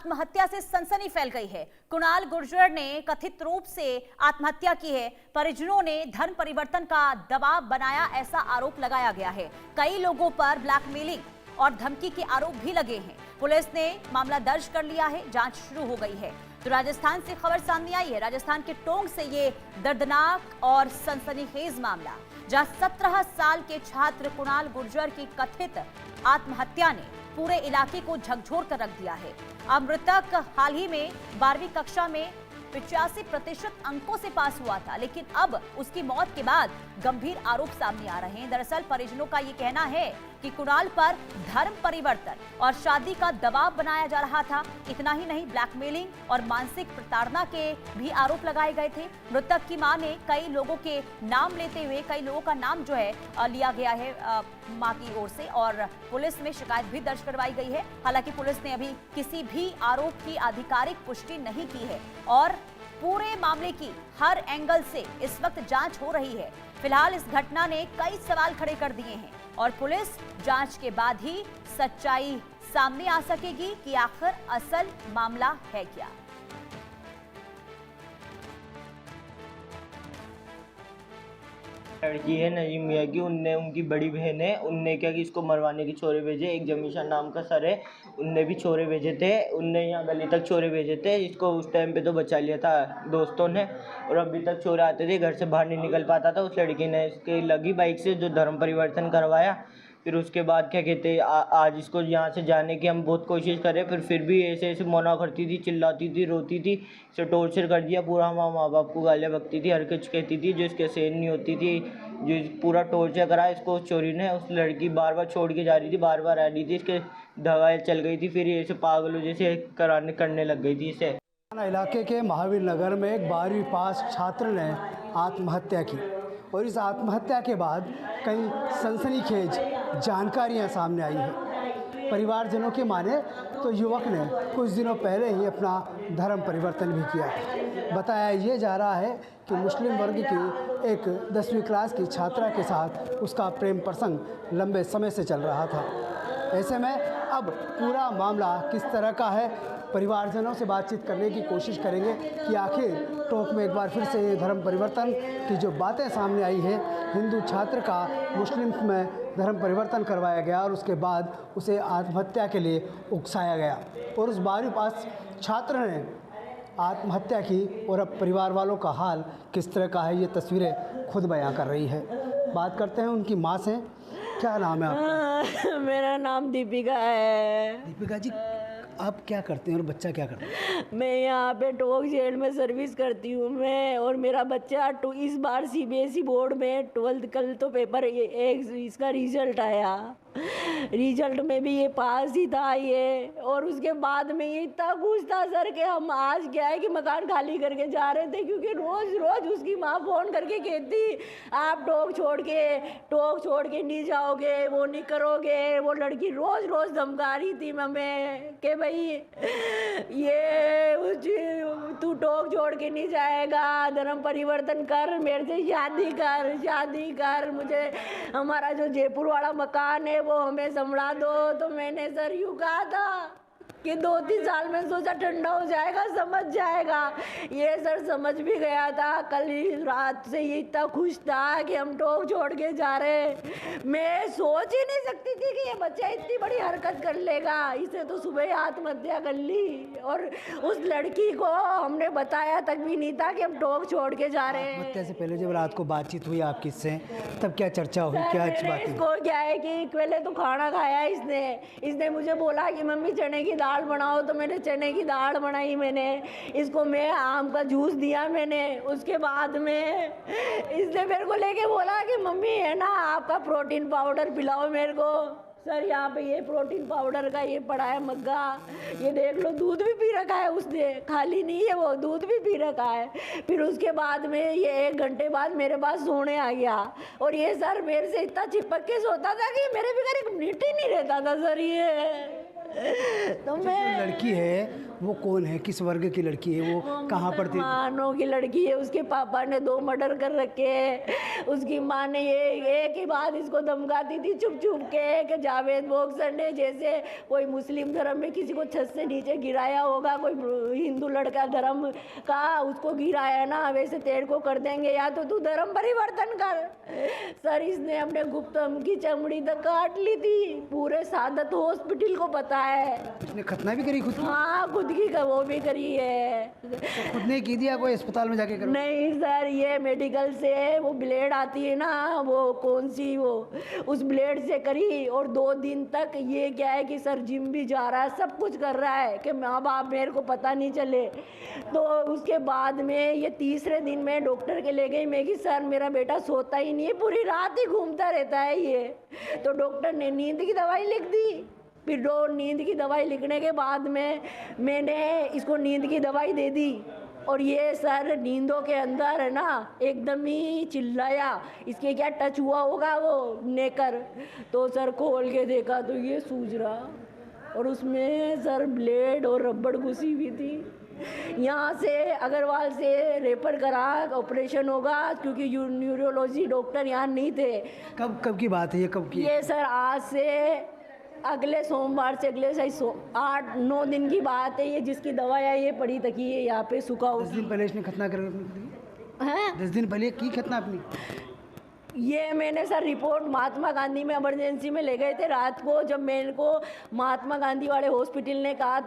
आत्महत्या से सनसनी फैल गई है। कुणाल गुर्जर ने कथित रूप से आत्महत्या की है। परिजनों ने धर्म परिवर्तन का दबाव बनाया, ऐसा आरोप लगाया गया है। कई लोगों पर ब्लैकमेलिंग और धमकी के आरोप भी लगे हैं। पुलिस ने मामला दर्ज कर लिया है, जांच शुरू हो गई है। तो राजस्थान से खबर सामने आई है। राजस्थान के टोंक से ये दर्दनाक और सनसनीखेज मामला, जहां 17 साल के छात्र कुणाल गुर्जर की कथित आत्महत्या ने पूरे इलाके को झकझोर कर रख दिया है। अब मृतक हाल ही में 12वीं कक्षा में 85% अंकों से पास हुआ था, लेकिन अब उसकी मौत के बाद गंभीर आरोप सामने आ रहे हैं। दरअसल परिजनों का ये कहना है कि कुणाल पर धर्म परिवर्तन और शादी का दबाव बनाया जा रहा था। इतना ही नहीं, ब्लैकमेलिंग और मानसिक प्रताड़ना के भी आरोप लगाए गए थे। मृतक की मां ने कई लोगों के नाम लेते हुए, कई लोगों का नाम जो है लिया गया है मां की ओर से, और पुलिस में शिकायत भी दर्ज करवाई गई है। हालांकि पुलिस ने अभी किसी भी आरोप की आधिकारिक पुष्टि नहीं की है और पूरे मामले की हर एंगल से इस वक्त जांच हो रही है। फिलहाल इस घटना ने कई सवाल खड़े कर दिए हैं और पुलिस जांच के बाद ही सच्चाई सामने आ सकेगी कि आखिर असल मामला है क्या। लड़की है नजीम मियाँ की, उनने, उनकी बड़ी बहन है, उनने क्या कि इसको मरवाने के छोरे भेजे। एक जमीशा नाम का सर है, उनने भी छोरे भेजे थे, उनने यहाँ गली तक छोरे भेजे थे। इसको उस टाइम पे तो बचा लिया था दोस्तों ने, और अभी तक छोरे आते थे, घर से बाहर नहीं निकल पाता था। उस लड़की ने इसके लगी बाइक से जो धर्म परिवर्तन करवाया। फिर उसके बाद क्या कहते हैं, आज इसको यहाँ से जाने की हम बहुत कोशिश करें, फिर भी ऐसे ऐसे मना करती थी, चिल्लाती थी, रोती थी, इसे टॉर्चर कर दिया पूरा। माँ बाप को गालियाँ बकती थी, हर कुछ कहती थी जो इसके सहन नहीं होती थी, जो पूरा टॉर्चर करा इसको चोरी ने। उस लड़की बार बार छोड़ के जा रही थी, बार बार आ रही थी, इसके दवाएं चल गई थी, फिर ऐसे पागलों जैसे करने लग गई थी इसे। इलाके के महावीर नगर में एक 12वीं पास छात्र ने आत्महत्या की और इस आत्महत्या के बाद कई सनसनीखेज जानकारियां सामने आई हैं। परिवारजनों की माने तो युवक ने कुछ दिनों पहले ही अपना धर्म परिवर्तन भी किया। बताया ये जा रहा है कि मुस्लिम वर्ग की एक 10वीं क्लास की छात्रा के साथ उसका प्रेम प्रसंग लंबे समय से चल रहा था। ऐसे में अब पूरा मामला किस तरह का है, परिवारजनों से बातचीत करने की कोशिश करेंगे कि आखिर टोंक में एक बार फिर से धर्म परिवर्तन की जो बातें सामने आई हैं, हिंदू छात्र का मुस्लिम में धर्म परिवर्तन करवाया गया और उसके बाद उसे आत्महत्या के लिए उकसाया गया और उस 12वीं पास छात्र ने आत्महत्या की और अब परिवार वालों का हाल किस तरह का है, ये तस्वीरें खुद बयां कर रही है। बात करते हैं उनकी माँ से। क्या नाम है आपका? मेरा नाम दीपिका है। दीपिका जी, आप क्या करते हैं और बच्चा क्या करता है? मैं यहाँ पे टोंक जेल में सर्विस करती हूँ मैं, और मेरा बच्चा इस बार सीबीएसई बोर्ड में 12th कल तो पेपर एक इसका रिजल्ट आया, रिजल्ट में भी ये पास ही था ये। और उसके बाद में ये इतना खुश था सर कि हम आज क्या है कि मकान खाली करके जा रहे थे, क्योंकि रोज़ रोज़ उसकी माँ फ़ोन करके कहती आप टोंक छोड़ के नहीं जाओगे, वो नहीं करोगे। वो लड़की रोज़ रोज़ धमका रही थी हमें कि भाई ये तू टोंक छोड़ के नहीं जाएगा, धर्म परिवर्तन कर, मेरे से शादी कर, मुझे हमारा जो जयपुर वाला मकान है वो हमें संभला दो। तो मैंने सर यूँ कहा था कि 2-3 साल में सोचा ठंडा हो जाएगा, समझ जाएगा। ये सर समझ भी गया था। कल रात से ये इतना खुश था कि हम टोंक छोड़ के जा रहे। मैं सोच ही नहीं सकती थी कि ये बच्चा इतनी बड़ी हरकत कर लेगा। इसे तो सुबह आत्महत्या कर ली और उस लड़की को हमने बताया तक भी नहीं था कि हम टोंक छोड़ के जा रहे हैं। आत्महत्या से पहले जब रात को बातचीत हुई आपकी इससे, तब क्या चर्चा हुई, क्या बात? इसको क्या है कि पहले तो खाना खाया इसने मुझे बोला कि मम्मी चने की दाल बनाओ, तो मैंने चने की दाल बनाई। मैंने इसको मैं आम का जूस दिया मैंने। उसके बाद में इसने मेरे को लेके बोला कि मम्मी है ना आपका प्रोटीन पाउडर पिलाओ मेरे को। सर यहाँ पे ये प्रोटीन पाउडर का ये पड़ा है मग्गा, ये देख लो, दूध भी पी रखा है उसने, खाली नहीं है वो, दूध भी पी रखा है। फिर उसके बाद में ये 1 घंटे बाद मेरे पास सोने आ गया और ये सर मेरे से इतना चिपक के सोता था कि मेरे बगैर 1 मिनट ही नहीं रहता था सर ये। तो मैं लड़की है वो कौन है, किस वर्ग की लड़की है, वो कहाँ पढ़ती है? मुसलमानों की लड़की है। उसके पापा ने 2 मर्डर कर रखे हैं। उसकी माँ ने ये एक ही बात इसको धमकाती थी चुप चुप के कि जावेद बॉक्सर ने जैसे कोई मुस्लिम धर्म में किसी को छत से नीचे गिराया होगा, कोई हिंदू लड़का धर्म का उसको गिराया ना, वैसे तेरे को कर देंगे, या तो तू धर्म परिवर्तन कर। सर इसने अपने गुप्तम की चमड़ी तक काट ली थी। पूरे सादत हॉस्पिटल को पता है। उसने खतना भी करी खुद की? हाँ, खुद की वो भी करी है। तो खुद ने की दिया, कोई अस्पताल में जाके करो? नहीं सर, ये मेडिकल से वो ब्लेड आती है ना, वो कौन सी वो, उस ब्लेड से करी। और 2 दिन तक ये क्या है कि सर जिम भी जा रहा है, सब कुछ कर रहा है कि माँ बाप मेरे को पता नहीं चले। तो उसके बाद में ये तीसरे दिन में डॉक्टर के ले गई मैं कि सर मेरा बेटा सोता ही नहीं है, पूरी रात ही घूमता रहता है ये। तो डॉक्टर ने नींद की दवाई लिख दी। फिर नींद की दवाई लिखने के बाद में मैंने इसको नींद की दवाई दे दी। और ये सर नींदों के अंदर है ना एकदम ही चिल्लाया, इसके क्या टच हुआ होगा वो नेकर। तो सर खोल के देखा तो ये सूज रहा, और उसमें सर ब्लेड और रबड़ घुसी हुई थी। यहाँ से अग्रवाल से रेफर करा, ऑपरेशन होगा, क्योंकि न्यूरोलॉजी डॉक्टर यहाँ नहीं थे। कब की बात है ये, कब की? ये सर आज से अगले सोमवार से अगले 8-9 दिन की बात है। ये जिसकी दवाइयाँ ये पड़ी तकी है यहाँ पे सूखा 10 दिन पहले इसने खतना कर है। 10 दिन पहले की खतना अपनी? ये मैंने सर रिपोर्ट महात्मा गांधी में इमरजेंसी में ले गए थे रात को। जब मेरे को महात्मा गांधी वाले हॉस्पिटल ने कहा,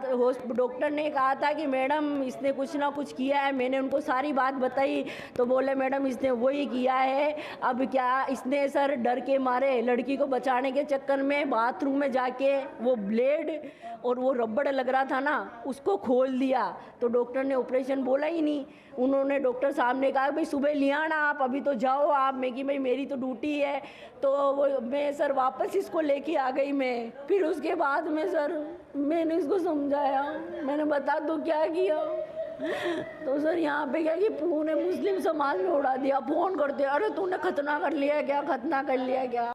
डॉक्टर ने कहा था कि मैडम इसने कुछ ना कुछ किया है, मैंने उनको सारी बात बताई तो बोले मैडम इसने वही किया है। अब क्या इसने सर डर के मारे लड़की को बचाने के चक्कर में बाथरूम में जाके वो ब्लेड और वो रबड़ लग रहा था ना उसको खोल दिया। तो डॉक्टर ने ऑपरेशन बोला ही नहीं। उन्होंने डॉक्टर साहब ने कहा भाई सुबह ले आना आप, अभी तो जाओ आप। मैं कि भाई मेरी तो ड्यूटी है। तो वो मैं सर वापस इसको लेके आ गई मैं। फिर उसके बाद में सर मैंने इसको समझाया, मैंने बता दो क्या किया। तो सर यहाँ पे क्या कि पूरे मुस्लिम समाज में उड़ा दिया। फ़ोन करते अरे तूने खतना कर लिया क्या, खतना कर लिया क्या।